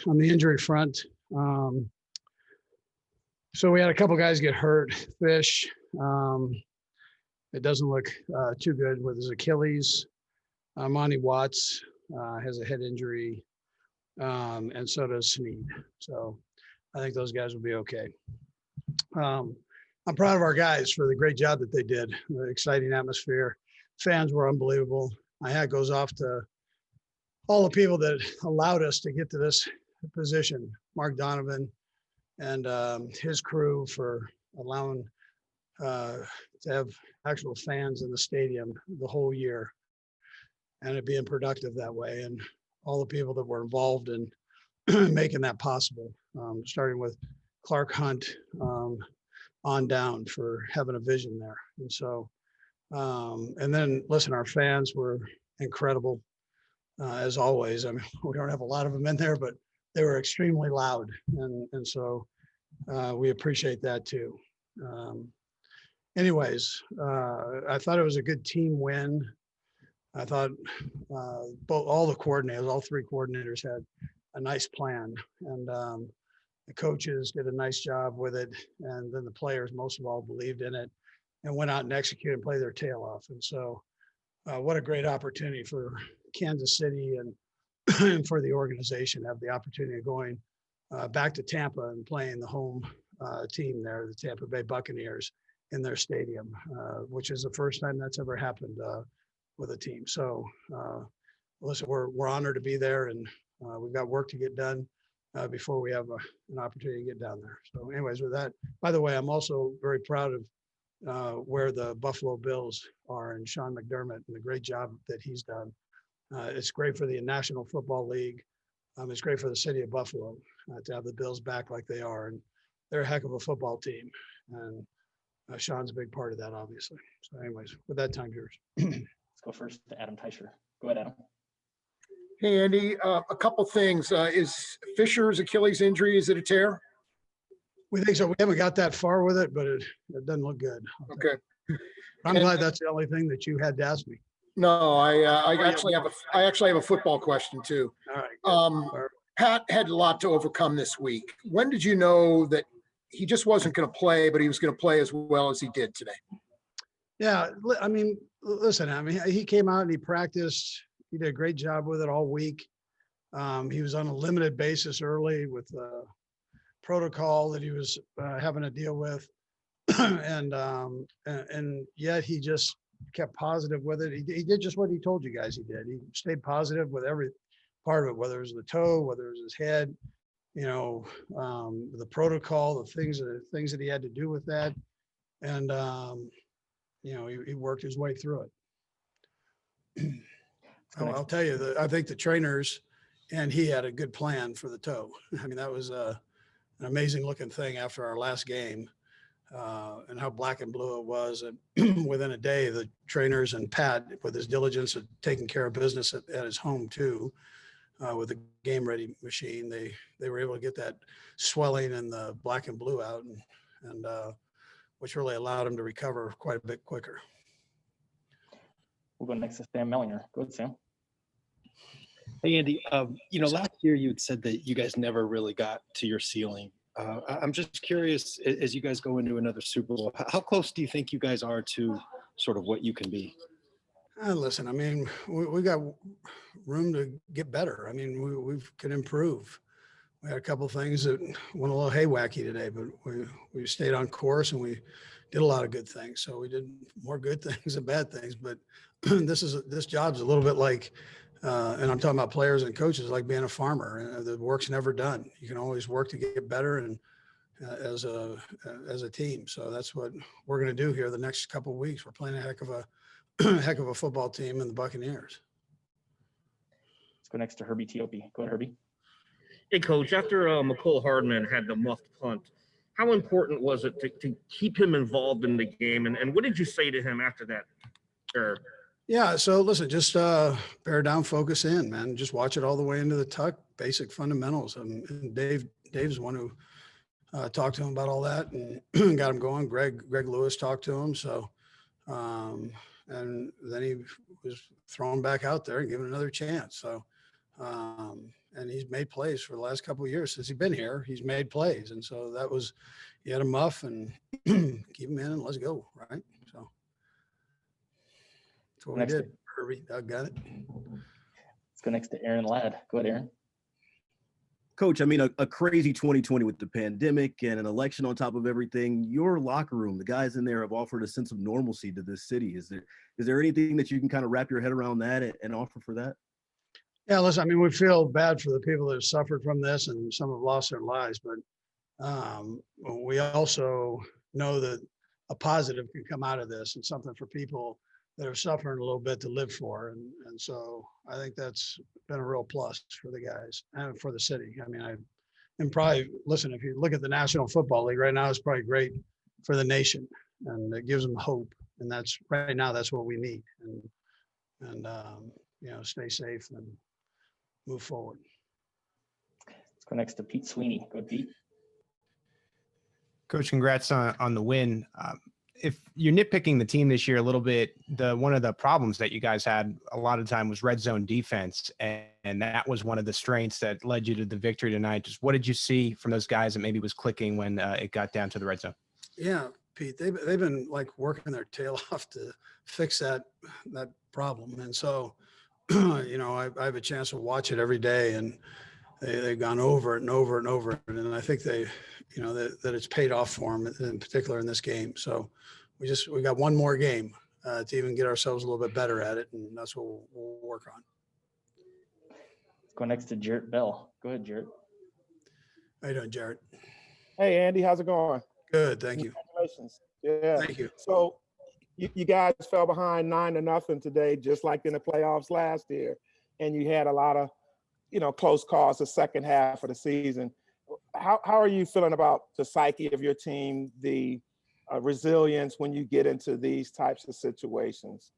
on the injury front. So we had a couple guys get hurt. Fish, it doesn't look too good with his Achilles. Monty Watts has a head injury, and so does Sneed. So I think those guys will be okay. I'm proud of our guys for the great job that they did. The exciting atmosphere. Fans were unbelievable. My hat goes off to all the people that allowed us to get to this position. Mark Donovan and his crew for allowing to have actual fans in the stadium the whole year and it being productive that way. And all the people that were involved in making that possible, starting with Clark Hunt on down for having a vision there. And so, and then listen, our fans were incredible as always. I mean, we don't have a lot of them in there, but they were extremely loud. And so we appreciate that too. Anyways, I thought it was a good team win. I thought all three coordinators had a nice plan, and the coaches did a nice job with it, and then the players, most of all, believed in it and went out and executed and played their tail off. And so what a great opportunity for Kansas City and for the organization to have the opportunity of going back to Tampa and playing the home team there, the Tampa Bay Buccaneers, in their stadium, which is the first time that's ever happened with a team. So listen, we're honored to be there, and we've got work to get done before we have an opportunity to get down there. So anyways, with that, by the way, I'm also very proud of where the Buffalo Bills are and Sean McDermott and the great job that he's done. It's great for the National Football League. It's great for the city of Buffalo to have the Bills back like they are. And they're a heck of a football team. And Sean's a big part of that, obviously. So anyways, with that, time's yours. Let's go first to Adam Teicher. Go ahead, Adam. Hey, Andy, a couple things. Is Fisher's Achilles injury, is it a tear? We think so. We haven't got that far with it, but it doesn't look good. Okay. I'm glad that's the only thing that you had to ask me. No, I actually have a football question too. All right. Pat had a lot to overcome this week. When did you know that he just wasn't going to play, but he was going to play as well as he did today? Yeah, I mean, listen, he came out and he practiced. He did a great job with it all week. He was on a limited basis early with protocol that he was having to deal with. and yet he just kept positive with it. He did just what he told you guys he did. He stayed positive with every part of it, whether it was the toe, whether it was his head, the protocol, the things that he had to do with that. And, he worked his way through it. I'll tell you, I think the trainers and he had a good plan for the toe. I mean, that was an amazing looking thing after our last game. And how black and blue it was. And within a day, the trainers and Pat, with his diligence of taking care of business at his home too, with the game ready machine, they were able to get that swelling and the black and blue out, and which really allowed him to recover quite a bit quicker. We'll go next to Sam Mellinger. Go ahead, Sam. Hey, Andy, last year you had said that you guys never really got to your ceiling. I'm just curious, as you guys go into another Super Bowl, how close do you think you guys are to sort of what you can be? Listen, I mean, we got room to get better. I mean, we can improve. We had a couple of things that went a little haywacky today, but we stayed on course and we did a lot of good things. So we did more good things than bad things. But this job's a little bit like, and I'm talking about players and coaches, like being a farmer. The work's never done. You can always work to get better and as a team. So that's what we're going to do here the next couple of weeks. We're playing a heck of a football team in the Buccaneers. Let's go next to Herbie Teope. Go ahead, Herbie. Hey, Coach, after McCole Hardman had the muffed punt, how important was it to keep him involved in the game? And what did you say to him after that? Yeah, so listen, just bear down, focus in, man. Just watch it all the way into the tuck, basic fundamentals. And Dave's the one who talked to him about all that and got him going. Greg Lewis talked to him. So, and then he was thrown back out there and given another chance. So And he's made plays for the last couple of years since he's been here. He's made plays. And so that was, you had a muff and keep him in and let's go. Right. So that's what we Next did. Herbie, I got it. Let's go next to Aaron Ladd. Go ahead, Aaron. Coach, I mean, a crazy 2020 with the pandemic and an election on top of everything. Your locker room, the guys in there have offered a sense of normalcy to this city. Is there anything that you can kind of wrap your head around that and offer for that? Yeah, listen, I mean, we feel bad for the people that have suffered from this and some have lost their lives, but we also know that a positive can come out of this and something for people that are suffering a little bit to live for. And so I think that's been a real plus for the guys and for the city. I mean, and probably, listen, if you look at the National Football League right now, it's probably great for the nation and it gives them hope. And that's right now, that's what we need. And you know, stay safe and move forward. Let's go next to Pete Sweeney. Go ahead, Pete. Coach, congrats on the win. If you're nitpicking the team this year a little bit, one of the problems that you guys had a lot of time was red zone defense, and that was one of the strengths that led you to the victory tonight. Just what did you see from those guys that maybe was clicking when it got down to the red zone? Yeah, Pete, they've been like working their tail off to fix that problem, and so you know I have a chance to watch it every day, and they've gone over it and over and over it, and I think they, you know, that it's paid off for them in particular in this game. So we got one more game to even get ourselves a little bit better at it, and that's what we'll work on. Let's go next to Jarrett Bell. Go ahead, Jarrett. How you doing, Jared? Hey, Andy, how's it going? Good, thank you. Congratulations. Yeah. Thank you. So you guys fell behind 9-0 today, just like in the playoffs last year. And you had a lot of, you know, close calls the second half of the season. How are you feeling about the psyche of your team, the resilience when you get into these types of situations?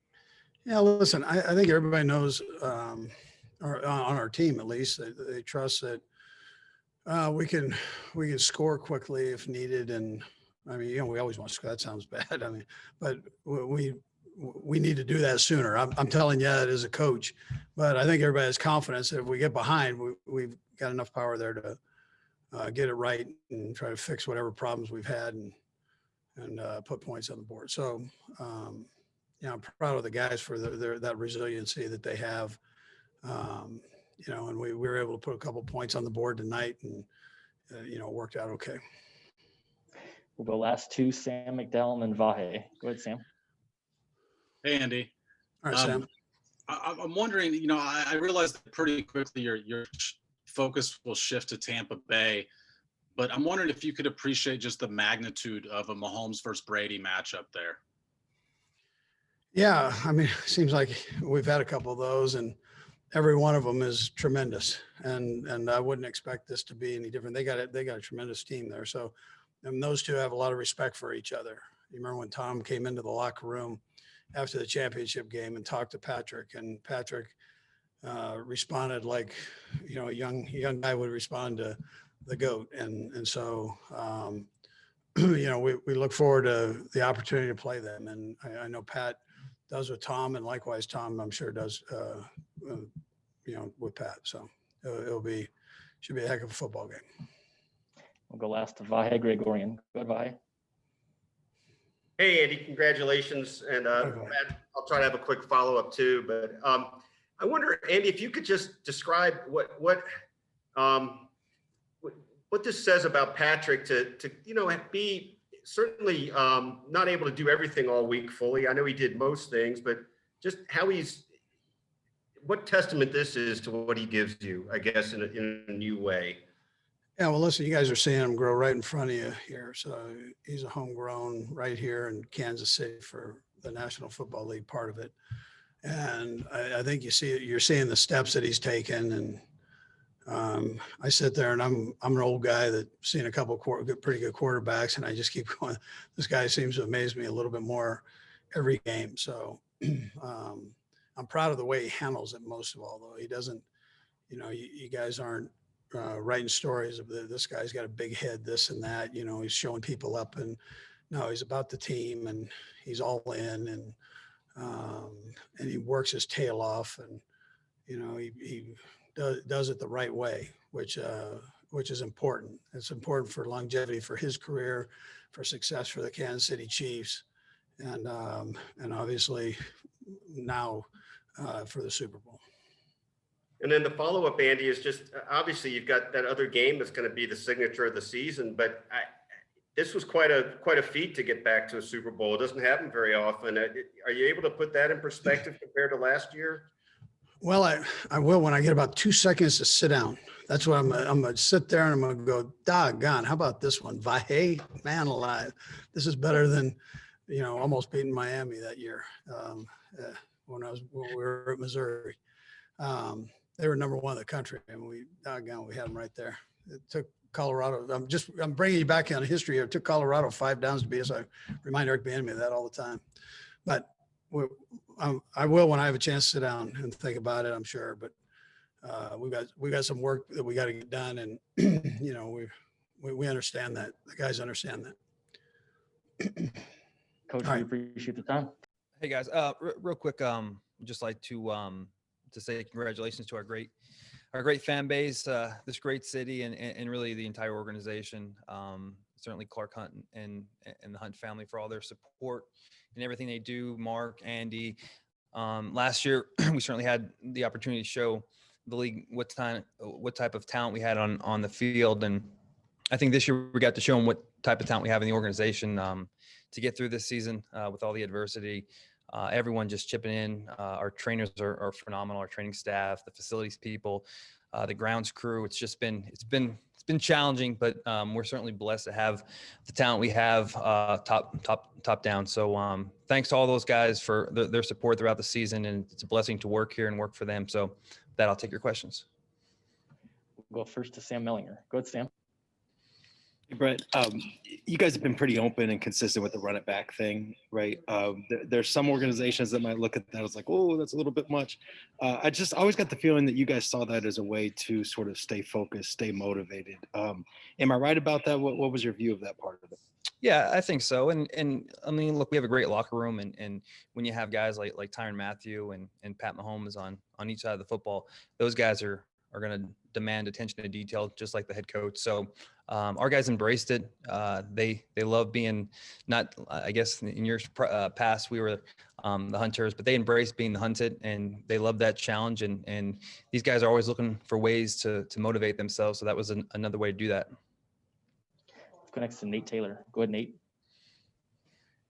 Yeah, listen, I think everybody knows, or on our team at least, they trust that we can score quickly if needed. And I mean, you know, we always want to score. That sounds bad. I mean, but we need to do that sooner. I'm telling you that as a coach, but I think everybody has confidence that if we get behind, we've got enough power there to get it right and try to fix whatever problems we've had and put points on the board. So, you know, I'm proud of the guys for that resiliency that they have. You know, and we were able to put a couple points on the board tonight, and you know, it worked out okay. We'll go last two, Sam McDowell and Vahe. Go ahead, Sam. Hey, Andy. All right, Sam. I'm wondering, you know, I realized that pretty quickly your focus will shift to Tampa Bay, but I'm wondering if you could appreciate just the magnitude of a Mahomes versus Brady matchup there. Yeah, I mean, it seems like we've had a couple of those, and every one of them is tremendous. And I wouldn't expect this to be any different. They got a tremendous team there. So, and those two have a lot of respect for each other. You remember when Tom came into the locker room after the championship game and talked to Patrick, and Patrick responded like, you know, a young guy would respond to the GOAT. And so, you know, we look forward to the opportunity to play them. And I know Pat does with Tom, and likewise Tom, I'm sure does, you know, with Pat. So should be a heck of a football game. We'll go last to Vahe Gregorian. Go ahead, Vahe. Hey, Andy, congratulations. And Matt, I'll try to have a quick follow-up too. But I wonder, Andy, if you could just describe what this says about Patrick to you know, be certainly not able to do everything all week fully. I know he did most things, but just how what testament this is to what he gives you, I guess, in a new way. Yeah, well, listen, you guys are seeing him grow right in front of you here. So he's a homegrown right here in Kansas City for the National Football League part of it. And I think you're seeing the steps that he's taken. And I sit there and I'm an old guy that's seen a couple of pretty good quarterbacks, and I just keep going. This guy seems to amaze me a little bit more every game. So I'm proud of the way he handles it most of all, though. He doesn't, you know, you guys aren't writing stories of this guy's got a big head, this and that, you know, he's showing people up, and no, he's about the team, and he's all in, and he works his tail off, and, you know, he does it the right way, which is important. It's important for longevity for his career, for success for the Kansas City Chiefs, and obviously now for the Super Bowl. And then the follow-up, Andy, is just obviously you've got that other game that's going to be the signature of the season, but this was quite a feat to get back to a Super Bowl. It doesn't happen very often. Are you able to put that in perspective compared to last year? Well, I will when I get about 2 seconds to sit down. That's what I'm going to sit there and I'm going to go, doggone, how about this one? Vahe, man alive. This is better than, almost beating Miami that year when we were at Missouri. They were number one in the country, and we had them right there. It took Colorado. I'm bringing you back on history here. It took Colorado 5 downs to beat us. I remind Eric Bieniemy of that all the time. But I will when I have a chance to sit down and think about it, I'm sure. But we got some work that we got to get done, and we understand that. The guys understand that. Coach, we appreciate the time. Hey guys, real quick, just like to say congratulations to our great fan base, this great city, and really the entire organization. Certainly Clark Hunt and the Hunt family for all their support and everything they do. Mark, Andy. Last year, we certainly had the opportunity to show the league what type of talent we had on the field, and I think this year we got to show them what type of talent we have in the organization to get through this season with all the adversity. Everyone just chipping in. Our trainers are phenomenal. Our training staff, the facilities people, the grounds crew. It's been challenging, but we're certainly blessed to have the talent we have top down. So thanks to all those guys for their support throughout the season, and it's a blessing to work here and work for them. So with that, I'll take your questions. We'll go first to Sam Mellinger. Go ahead, Sam. Hey, Brett, you guys have been pretty open and consistent with the run it back thing, right? There's some organizations that might look at that as like, oh, that's a little bit much. I always got the feeling that you guys saw that as a way to sort of stay focused, stay motivated. Am I right about that? What was your view of that part of it? Yeah, I think so. And I mean, look, we have a great locker room, and when you have guys like Tyrann Mathieu and Pat Mahomes on each side of the football, those guys are going to demand attention to detail, just like the head coach. So our guys embraced it. They love being not, I guess in years past, we were the hunters, but they embraced being the hunted, and they love that challenge. And these guys are always looking for ways to motivate themselves. So that was another way to do that. Let's go next to Nate Taylor. Go ahead, Nate.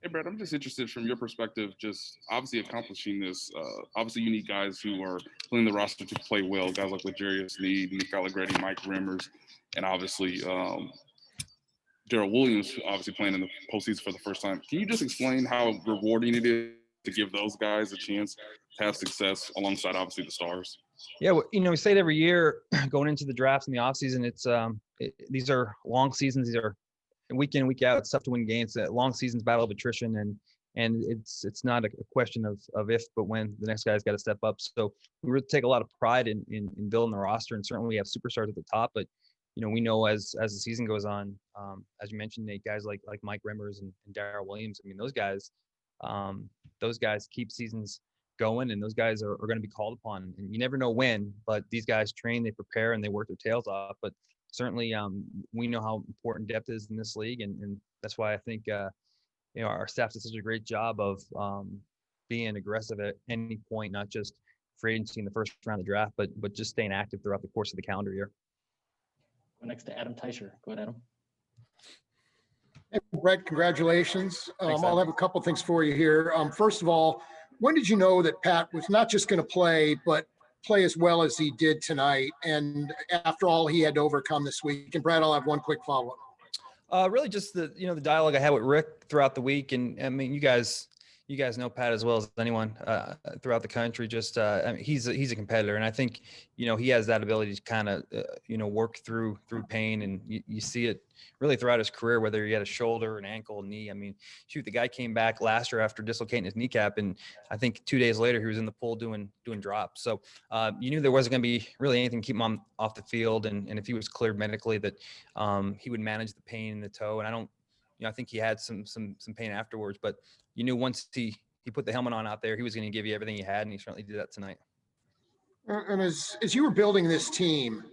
Hey, Brett, I'm just interested from your perspective, just obviously accomplishing this. Obviously, you need guys who are putting the roster to play well, guys like L'Jarius Sneed, Nick Allegretti, Mike Remmers, and obviously Darrell Williams, obviously playing in the postseason for the first time. Can you just explain how rewarding it is to give those guys a chance to have success alongside, obviously, the stars? Yeah, well, we say it every year going into the drafts in the offseason. These are long seasons. These are week in, week out. It's tough to win games. Long seasons, battle of attrition, and it's not a question of if, but when the next guy's got to step up. So we really take a lot of pride in building the roster, and certainly we have superstars at the top. But we know as the season goes on, as you mentioned, Nate, guys like Mike Remmers and Darrell Williams. I mean, those guys keep seasons going, and those guys are going to be called upon. And you never know when, but these guys train, they prepare, and they work their tails off. But certainly, we know how important depth is in this league, and that's why I think our staff does such a great job of being aggressive at any point, not just free agency in the first round of the draft, but just staying active throughout the course of the calendar year. Go next to Adam Teicher. Go ahead, Adam. Hey, Brett, congratulations. I'll have a couple things for you here. First of all, when did you know that Pat was not just going to play, but play as well as he did tonight, and after all he had to overcome this week? And Brad, I'll have one quick follow-up. Really just the dialogue I had with Rick throughout the week. And I mean, you guys know Pat as well as anyone throughout the country. Just I mean, he's a competitor, and I think he has that ability to kind of work through pain, and you see it really throughout his career, whether he had a shoulder, an ankle, a knee. I mean, shoot, the guy came back last year after dislocating his kneecap, and I think 2 days later he was in the pool doing drops. So you knew there wasn't going to be really anything to keep him off the field, and if he was cleared medically, that he would manage the pain in the toe. And I think he had some pain afterwards, but you knew once he put the helmet on out there, he was going to give you everything he had, and he certainly did that tonight. And as you were building this team,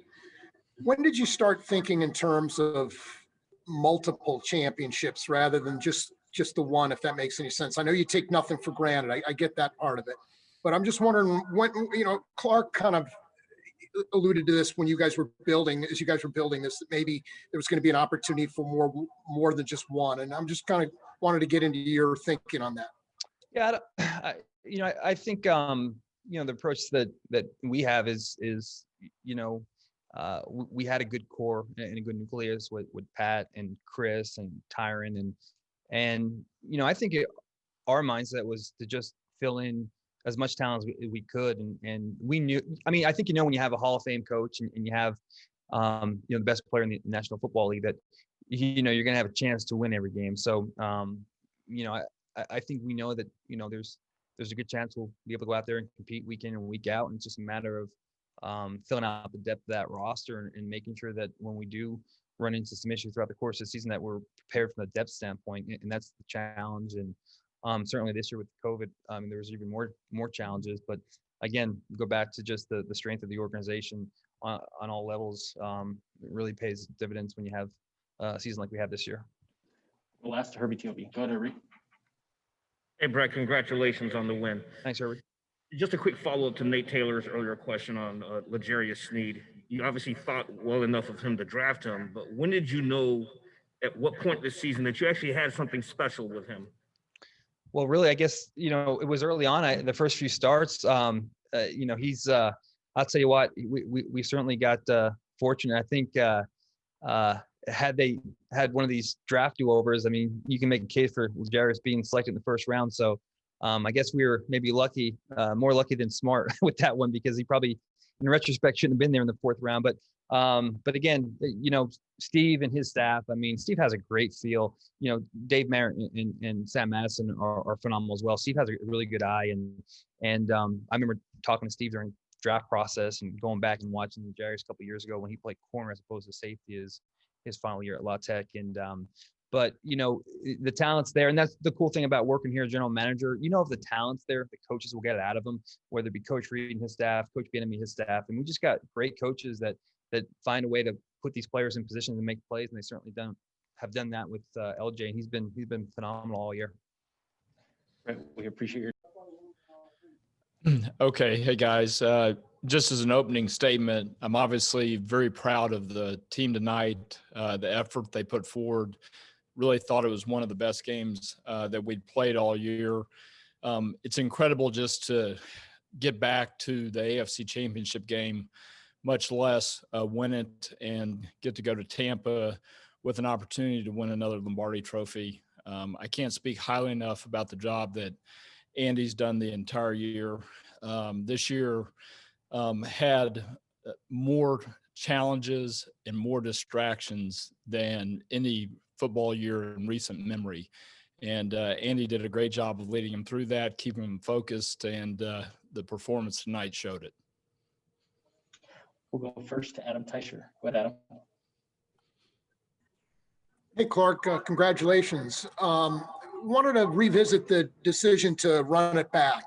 when did you start thinking in terms of multiple championships rather than just the one, if that makes any sense? I know you take nothing for granted. I get that part of it, but I'm just wondering when, Clark kind of alluded to this when you guys were building, as you guys were building this, that maybe there was going to be an opportunity for more than just one. And I'm just kind of wanted to get into your thinking on that. Yeah, I think the approach that we have is we had a good core and a good nucleus with Pat and Chris and Tyron and I think our mindset was to just fill in as much talent as we could, and we knew. I mean, I think when you have a Hall of Fame coach and you have the best player in the National Football League, that you're going to have a chance to win every game. So I think we know that there's a good chance we'll be able to go out there and compete week in and week out, and it's just a matter of filling out the depth of that roster and making sure that when we do run into some issues throughout the course of the season, that we're prepared from the depth standpoint, and that's the challenge. And certainly this year with COVID, there was even more challenges. But again, go back to just the strength of the organization on all levels. It really pays dividends when you have a season like we have this year. We'll ask Herbie Tealby. Go ahead, Herbie. Hey, Brett, congratulations on the win. Thanks, Herbie. Just a quick follow-up to Nate Taylor's earlier question on L'Jarius Sneed. You obviously thought well enough of him to draft him, but when did you know, at what point this season, that you actually had something special with him? Well, really, I guess, it was early on. The first few starts, he's, I'll tell you what, we certainly got fortunate. I think had they had one of these draft do-overs, I mean, you can make a case for L'Jarius being selected in the first round. So I guess we were maybe lucky, more lucky than smart with that one, because he probably, in retrospect, shouldn't have been there in the fourth round. But again, Steve and his staff, I mean, Steve has a great feel. Dave Merritt and Sam Madison are phenomenal as well. Steve has a really good eye. And I remember talking to Steve during draft process and going back and watching L'Jarius a couple of years ago when he played corner as opposed to safety his final year at La Tech. And but the talent's there, and that's the cool thing about working here as general manager. If the talent's there, the coaches will get it out of them, whether it be Coach Reid and his staff, Coach Bieniemy and his staff. And we just got great coaches that find a way to put these players in position to make plays, and they certainly have done that with LJ, and he's been phenomenal all year. Right, we appreciate your. Okay, hey guys, just as an opening statement, I'm obviously very proud of the team tonight, the effort they put forward. Really thought it was one of the best games that we'd played all year. It's incredible just to get back to the AFC Championship game, much less win it and get to go to Tampa with an opportunity to win another Lombardi Trophy. I can't speak highly enough about the job that Andy's done the entire year. This year had more challenges and more distractions than any football year in recent memory. And Andy did a great job of leading him through that, keeping him focused, and the performance tonight showed it. We'll go first to Adam Teicher. Go ahead, Adam. Hey, Clark, congratulations. Wanted to revisit the decision to run it back.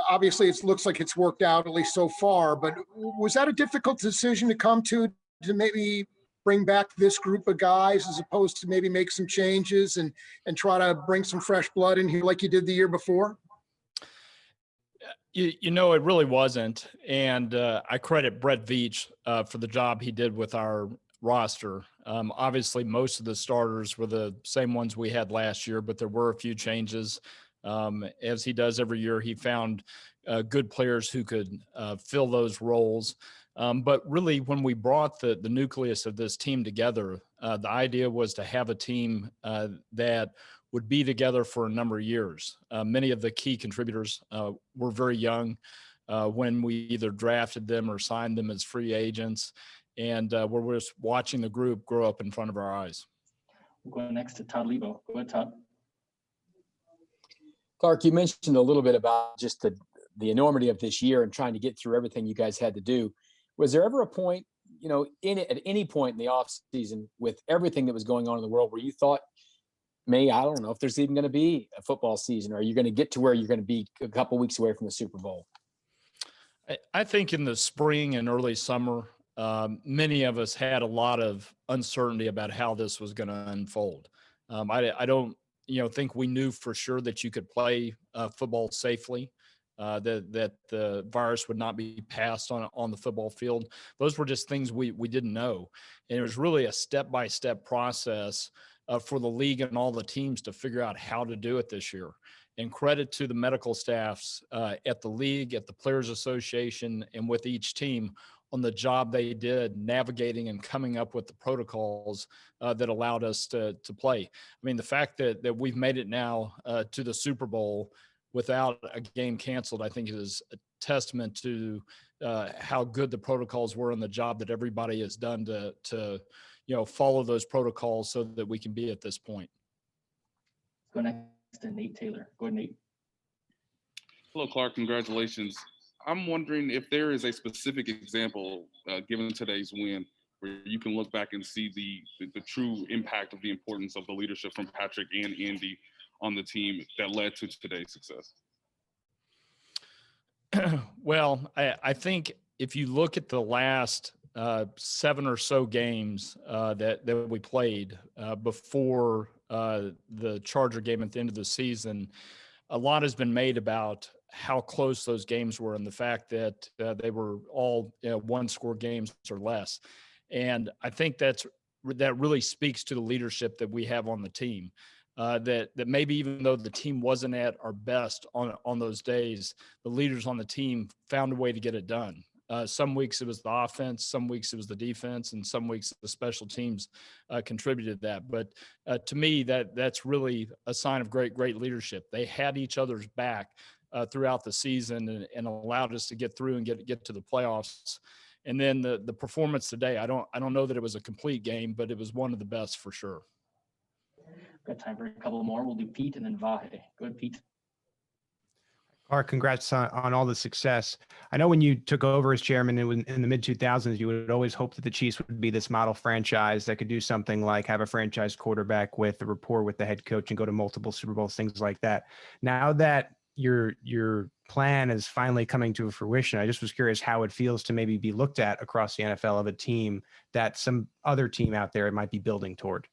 Obviously, it looks like it's worked out, at least so far, but was that a difficult decision to come to maybe bring back this group of guys as opposed to maybe make some changes and try to bring some fresh blood in here like you did the year before? It really wasn't. And I credit Brett Veach for the job he did with our roster. Obviously, most of the starters were the same ones we had last year, but there were a few changes. As he does every year, he found good players who could fill those roles. But really, when we brought the nucleus of this team together, the idea was to have a team that would be together for a number of years. Many of the key contributors were very young when we either drafted them or signed them as free agents. And we're just watching the group grow up in front of our eyes. We'll go next to Todd Lebo. Go ahead, Todd. Clark, you mentioned a little bit about just the enormity of this year and trying to get through everything you guys had to do. Was there ever a point, at any point in the off season with everything that was going on in the world where you thought, I don't know if there's even going to be a football season, or are you going to get to where you're going to be a couple weeks away from the Super Bowl? I think in the spring and early summer, many of us had a lot of uncertainty about how this was going to unfold. I don't, think we knew for sure that you could play football safely, that the virus would not be passed on the football field. Those were just things we didn't know, and it was really a step-by-step process for the league and all the teams to figure out how to do it this year. And credit to the medical staffs at the league, at the Players Association, and with each team on the job they did navigating and coming up with the protocols that allowed us to play. I mean, the fact that we've made it now to the Super Bowl without a game canceled, I think is a testament to how good the protocols were and the job that everybody has done to follow those protocols so that we can be at this point. Go next to Nate Taylor. Go ahead, Nate. Hello, Clark. Congratulations. I'm wondering if there is a specific example, given today's win, where you can look back and see the true impact of the importance of the leadership from Patrick and Andy on the team that led to today's success. Well, I think if you look at the last 7 or so games that we played before the Charger game at the end of the season, a lot has been made about how close those games were and the fact that they were all one-score games or less. And I think that really speaks to the leadership that we have on the team. That maybe even though the team wasn't at our best on those days, the leaders on the team found a way to get it done. Some weeks it was the offense, some weeks it was the defense, and some weeks the special teams contributed that. But to me, that's really a sign of great leadership. They had each other's back throughout the season and allowed us to get through and get to the playoffs. And then the performance today, I don't know that it was a complete game, but it was one of the best for sure. Got time for a couple more. We'll do Pete and then Vahe. Go ahead, Pete. Clark, congrats on all the success. I know when you took over as chairman in the mid-2000s, you would always hope that the Chiefs would be this model franchise that could do something like have a franchise quarterback with a rapport with the head coach and go to multiple Super Bowls, things like that. Now that your plan is finally coming to fruition, I just was curious how it feels to maybe be looked at across the NFL of a team that some other team out there might be building toward.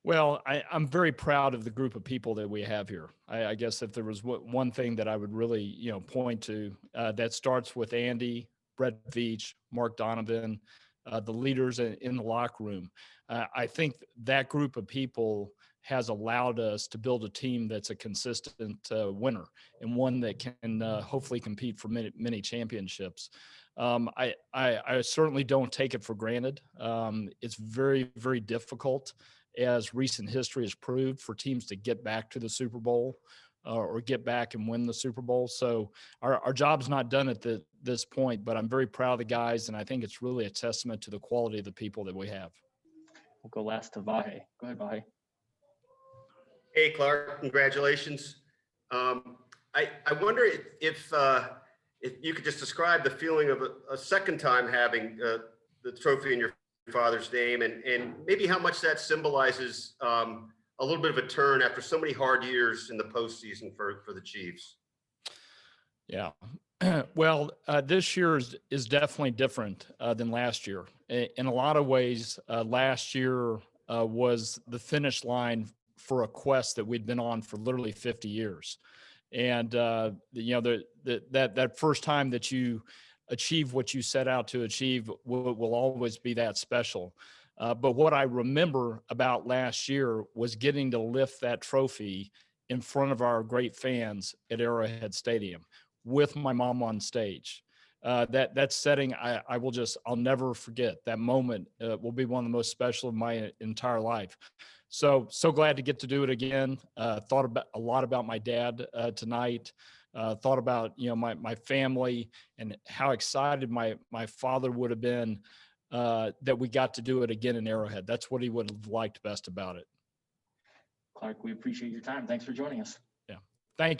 Well, I'm very proud of the group of people that we have here. I guess if there was one thing that I would really, point to, that starts with Andy, Brett Veach, Mark Donovan, the leaders in the locker room. I think that group of people has allowed us to build a team that's a consistent winner and one that can hopefully compete for many championships. I certainly don't take it for granted. It's very, very difficult, as recent history has proved, for teams to get back to the Super Bowl or get back and win the Super Bowl. So our job's not done at this point, but I'm very proud of the guys, and I think it's really a testament to the quality of the people that we have. We'll go last to Vahe. Go ahead, Vahe. Hey, Clark, congratulations. I wonder if you could just describe the feeling of a second time having the trophy in your father's name, and maybe how much that symbolizes a little bit of a turn after so many hard years in the postseason for the Chiefs. Yeah. Well, this year is definitely different than last year. In a lot of ways, last year was the finish line for a quest that we'd been on for literally 50 years. And, that first time that you achieve what you set out to achieve will always be that special. But what I remember about last year was getting to lift that trophy in front of our great fans at Arrowhead Stadium with my mom on stage. That setting, I'll never forget. That moment will be one of the most special of my entire life. So glad to get to do it again. Thought about a lot about my dad tonight. Thought about my family and how excited my father would have been that we got to do it again in Arrowhead. That's what he would have liked best about it. Clark, we appreciate your time. Thanks for joining us. Yeah. Thank you.